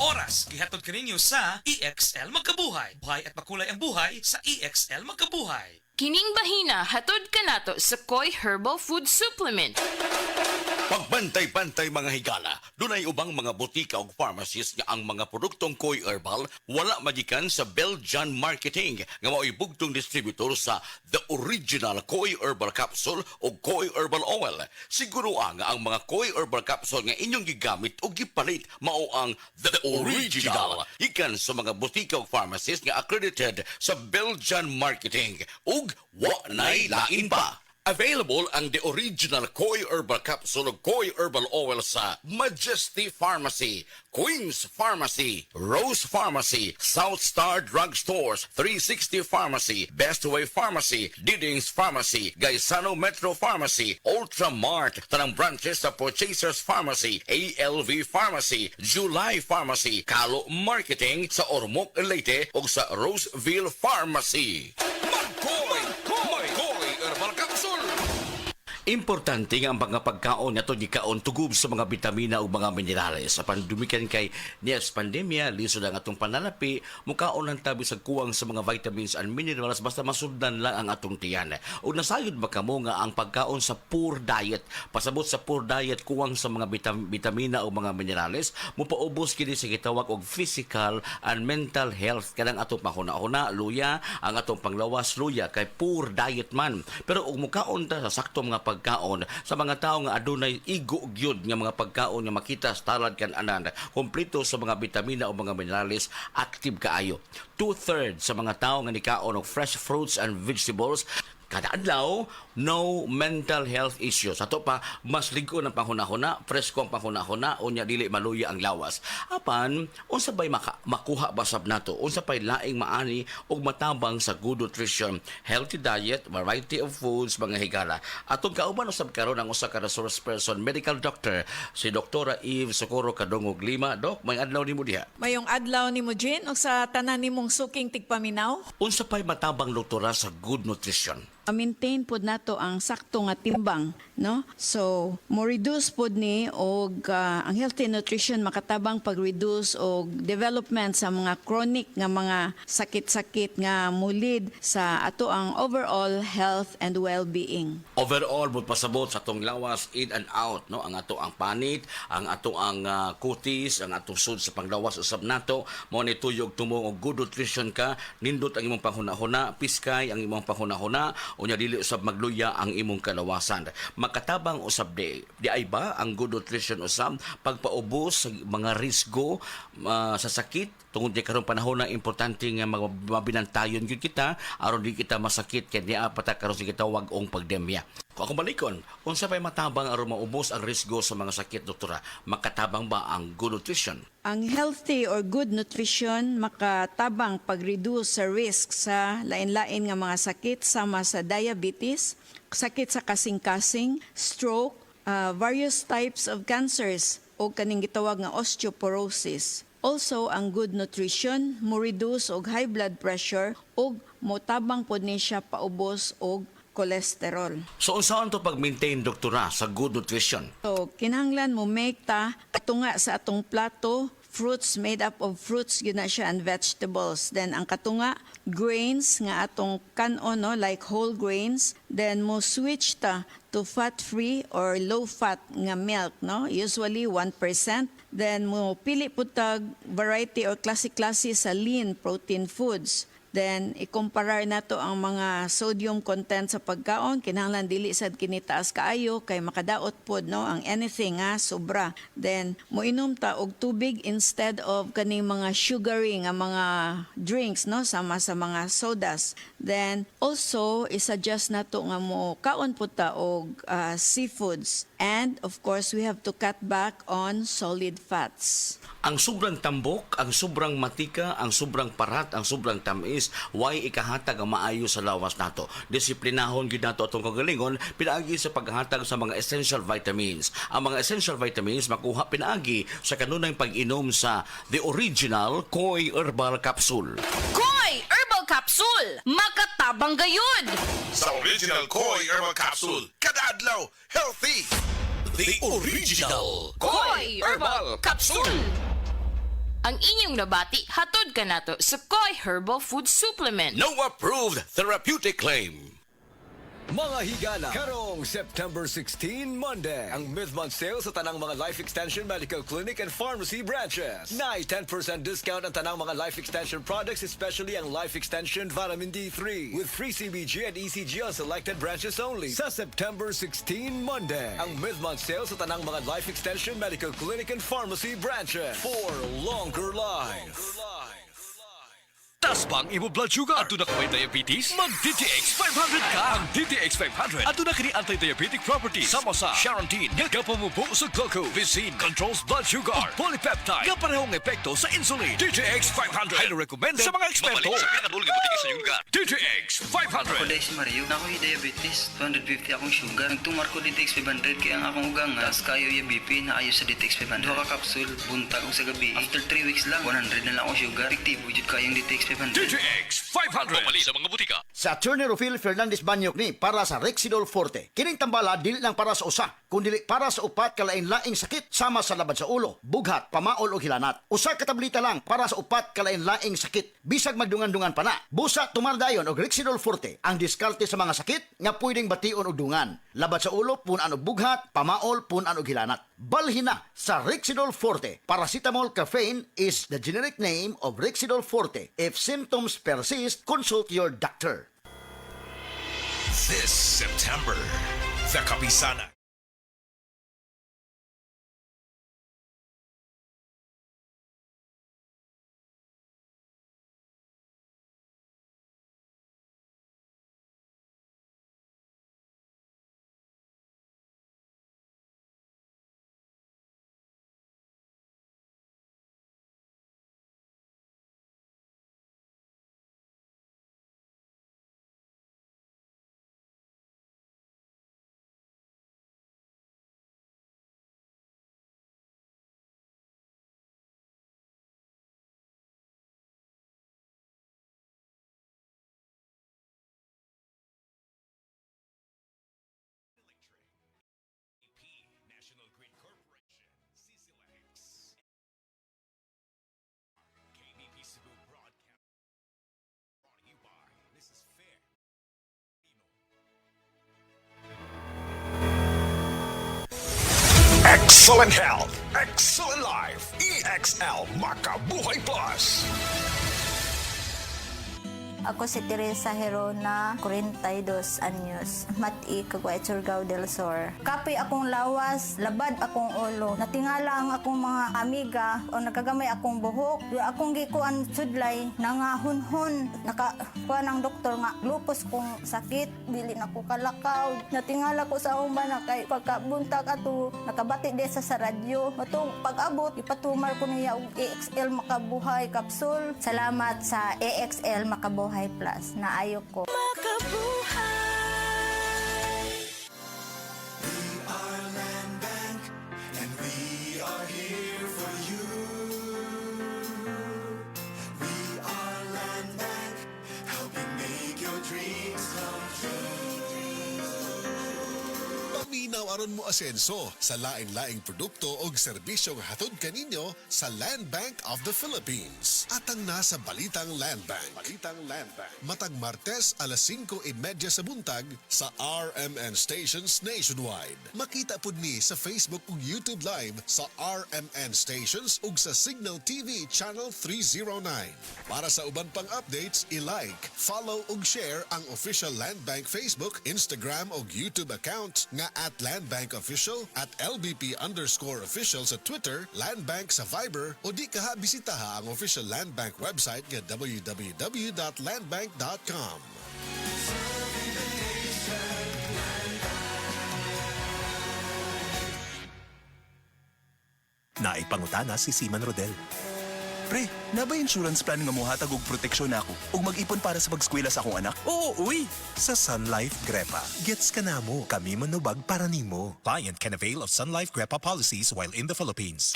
oras gihatod kaninyo sa EXL Magkabuhay. Buhay at makulay ang buhay sa EXL Magkabuhay. Kining bahina hatod kanato sa Koi Herbal Food Supplement. Pagbantay-bantay mga higala, dunay ubang mga butika o pharmacies nga ang mga produktong Koi Herbal wala magikan sa Belgian Marketing nga mao'y bugtong distributor sa The Original Koi Herbal Capsule o Koi Herbal Oil. Siguro nga ang mga Koi Herbal Capsule nga inyong gigamit o gipalit mao ang The Original. Ikan sa mga butika o pharmacies nga accredited sa Belgian Marketing ug wa nay lain pa. Available ang The Original Koi Herbal Capsule o Koi Herbal Oil sa Majesty Pharmacy, Queen's Pharmacy, Rose Pharmacy, South Star Drug Stores, 360 Pharmacy, Best Way Pharmacy, Didings Pharmacy, Gaisano Metro Pharmacy, Ultramart, tanang branches sa Purchasers Pharmacy, ALV Pharmacy, July Pharmacy, Kalo Marketing sa Ormoc Leyte o sa Roseville Pharmacy. Mag-Koi! Mag-Koi Herbal Capsule! Importante nga ang mga pagkaon nato gikaon tugub sa mga bitamina ug mga minerales. Apan dumikan kay next pandemya, lisod ang atong panalapi, mukaon ang tabi sa kuwang sa mga vitamins and minerals basta masuddan lang ang atong tiyan. Ug nasayod ba kamo nga ang pagkaon sa poor diet, pasabot sa poor diet kuwang sa mga bitamina ug mga minerales, mopaubos kini sa gitawag og physical and mental health kanang atong panghuna-huna, luya, ang atong panglawas luya kay poor diet man. Pero ug mukaon ta sa sakto mga pagkaon sa mga tao nga adunay igo gyud nga mga pagkaon nga makita sa talad kan anan kompleto sa mga bitamina o mga minerales, active kaayo. 2/3 sa mga tao nga nikaon og fresh fruits and vegetables kada adlaw, no mental health issues. Ato pa, mas ligo ng panghuna-huna, presko ang panghuna-huna, unya dili maluya ang lawas. Apan, unsa ba'y makuha basab nato? Unsa pa'y laing maani o matabang sa good nutrition, healthy diet, variety of foods, mga higala. Atong kauban usab karon ang usa ka resource person, medical doctor, si Dr. Eve Socorro Kadongog Lima. Dok, may adlaw nimo diha. Mayong adlaw ni mo, Jean, o sa tanan nimong suking tigpaminaw? Unsa pa'y matabang doktora sa good nutrition? Maintain pod nato ang sakto nga timbang, no? So, mo reduce pod ni og ang healthy nutrition makatabang pag-reduce og development sa mga chronic nga mga sakit-sakit nga mulid sa ato ang overall health and well-being. Overall, bud pasabot sa atong lawas in and out, no? Ang ato ang panit, ang ato ang kutis, ang atong sud sa panglawas usab nato, mo ni tuyog tumong og good nutrition ka, nindot ang imong panghuna-huna, piskay ang imong panghuna-huna, unya dili usab magluya ang imong kalawasan. Makatabang usab di ay ba ang good nutrition usab pagpaubos sa mga risgo sa sakit tungod kay karon panahon na importante nga mabinantayon gyud kita aron di kita masakit kay diha pata karon sa gitawag ong pandemya. Kung ako balikon, unsa pay matabang aron maubos ang risgo sa mga sakit, doktora? Makatabang ba ang good nutrition? Ang healthy or good nutrition makatabang pag-reduce sa risk sa lain-lain nga mga sakit sama sa diabetes, sakit sa kasing-kasing, stroke, various types of cancers o kaning gitawag nga osteoporosis. Also, ang good nutrition mo reduce og high blood pressure ug motabang pod ni siya paubos og cholesterol. So unsaon to pag-maintain, doktora, sa good nutrition? So, kinahanglan mo make ta katunga sa atong plato, fruits made up of fruits yun na siya and vegetables. Then ang katunga, grains nga atong kanon, no, like whole grains. Then mo switch ta to fat-free or low-fat nga milk, no? Usually 1%. Then mo pili po tag variety or klase-klase sa lean protein foods. Then, ikumparar nato ang mga sodium content sa pagkaon. Kinahanglan dili sad kinitaas kaayo kay makadaot pod, no, ang anything nga sobra. Then, moinom ta og tubig instead of kaning mga sugary nga mga drinks, no, sama sa mga sodas. Then, also i-suggest nato nga mo kaon po ta og seafoods. And, of course, we have to cut back on solid fats. Ang sobrang tambok, ang sobrang matika, ang sobrang parat, ang sobrang tamis, why ikahatag ang maayo sa lawas nato. Disiplinahon gyud nato atong kagalingon pinaagi sa paghatag sa mga essential vitamins. Ang mga essential vitamins makuha pinaagi sa kanunay pag-inom sa The Original Koi Herbal Capsule. Koi Herbal Capsule! Makatabang gayud! Sa Original Koi Herbal Capsule, kada adlaw, healthy! The Original Koi Herbal Capsule. Koi Herbal Capsule! Ang inyong nabati hatod kanato sa Koi Herbal Food Supplement. No approved therapeutic claim. Mga higala, karong September 16, Monday, ang mid-month sale sa tanang mga Life Extension Medical Clinic and Pharmacy branches. Na 10% discount ang tanang mga Life Extension products, especially ang Life Extension Vitamin D3 with free CBG and ECG on selected branches only. Sa September 16, Monday, ang mid-month sale sa tanang mga Life Extension Medical Clinic and Pharmacy branches for longer life. Tas bang imo blood sugar? Ato na kaway diabetes? Mag DTX 500 ka! Ang DTX 500 ato na kini anti-diabetic properties sama sa Charantine nga kapamubo sa glucose, Visine controls blood sugar, ug polypeptide nga parehong epekto sa insulin. DTX 500 highly recommended sa mga eksperto. Mabalik sa pinakadulong nga butika sa iyong lugar. DTX 500. Ako si Mario, na ako'y diabetes, 250 akong sugar. Nagtumar ko DTX 500 kaya ang akong ugang tas kayo yung BP na ayo sa DTX 500. Duha ka kapsul, buntag o sa gabi. After 3 weeks lang, 100 na lang akong sugar. Efektibo jud kayong DTX 500. DTX 500. Mabalik sa mga butika. Sa Attorney Rufil Fernandez Banyok ni para sa Rexidol Forte. Kining tambala dili lang para sa usa, kundi para sa upat kalain-laing sakit sama sa labad sa ulo, bughat, pamaol o hilanat. Usa ka tableta lang para sa upat kalain-laing sakit. Bisag magdungan-dungan pa na. Busa tumardayon og Rexidol Forte ang diskarte sa mga sakit nga pwedeng bation og dungan. Labad sa ulo punan og bughat, pamaol punan og hilanat. Balhin na sa Rexidol Forte. Paracetamol caffeine is the generic name of Rexidol Forte. If symptoms persist, consult your doctor. This September, the Kapisana. National Grid Corporation, CCLX, KBP Cebu Broadcast, brought to you by Mrs. Fair. Excellent health, excellent life, EXL Makabuhay Plus. Ako si Teresa Herona, 42 anyos, mati kagway Surigao del Sur. Kapoy akong lawas, labad akong ulo. Natingala ang akong mga amiga o nakagamay akong buhok. Yung akong gikuan sudlay, nangahunhon. Nakakuha ng doktor nga, lupus kong sakit, dili na ko kalakaw. Natingala ko sa akong bana kay pagkabuntag ato, nakabati de sa radyo. Matong pag-abot, ipatumar ko niya og EXL Makabuhay Capsule. Salamat sa EXL Makabuhay Plus na ayo ko. Paminaw aron mo asenso sa laing-laing produkto o serbisyong hatod kaninyo sa Land Bank of the Philippines. Atang nasa Balitang Land Bank. Matag Martes alas 5:30 sa buntag sa RMN Stations Nationwide. Makita pud ni sa Facebook ug YouTube Live sa RMN Stations ug sa Signal TV Channel 309. Para sa uban pang updates, i-like, follow ug share ang official Land Bank Facebook, Instagram ug YouTube account nga @Land Bank Official, @LBP_official sa Twitter, Land Bank sa Viber o di kaha bisitaha ang official Land Bank website nga www.landbank.com. Naipangutana si Seaman Rodel. Pre, naba insurance plan nga mo hatag og proteksyon ako ug mag-ipon para sa pag-eskwela sa akong anak? Oo, uy! Sa Sun Life Grepa, gets ka na mo. Kami manubag para nimo. Client can avail of Sun Life Grepa policies while in the Philippines.